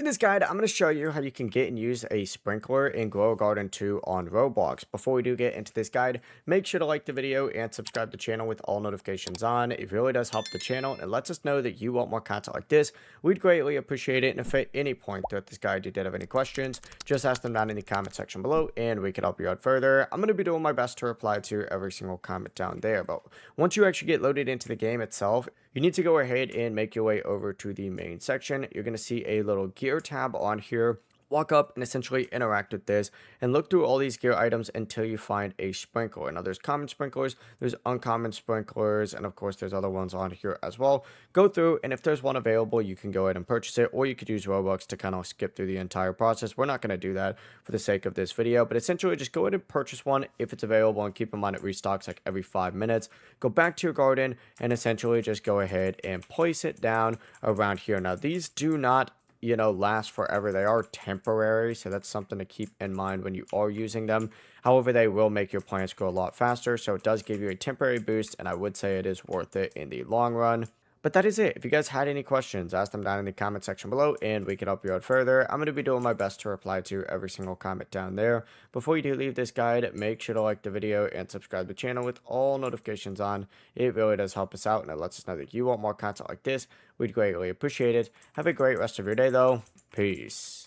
this guide, I'm going to show you how you can get and use a sprinkler in Grow a Garden 2 on Roblox. Before we do get into this guide, make sure to like the video and subscribe to the channel with all notifications on. It really does help the channel and lets us know that you want more content like this. We'd greatly appreciate it. And if at any point throughout this guide you did have any questions, just ask them down in the comment section below and we can help you out further. I'm going to be doing my best to reply to every single comment down there. But once you actually get loaded into the game itself, you need to go ahead and make your way over to the main section. You're going to see a little gear tab on here. Walk up and essentially interact with this and look through all these gear items until you find a sprinkler. Now there's common sprinklers, there's uncommon sprinklers, and of course there's other ones on here as well. Go through, and if there's one available, you can go ahead and purchase it, or you could use Robux to kind of skip through the entire process. We're not going to do that for the sake of this video, but essentially just go ahead and purchase one if it's available, and keep in mind it restocks like every 5 minutes. Go back to your garden and essentially just go ahead and place it down around here. Now these do not last forever. They are temporary, so that's something to keep in mind when you are using them. However, they will make your plants grow a lot faster, so it does give you a temporary boost, and I would say it is worth it in the long run. But that is it. If you guys had any questions, ask them down in the comment section below and we can help you out further. I'm going to be doing my best to reply to every single comment down there. Before you do leave this guide, make sure to like the video and subscribe to the channel with all notifications on. It really does help us out and it lets us know that you want more content like this. We'd greatly appreciate it. Have a great rest of your day though. Peace.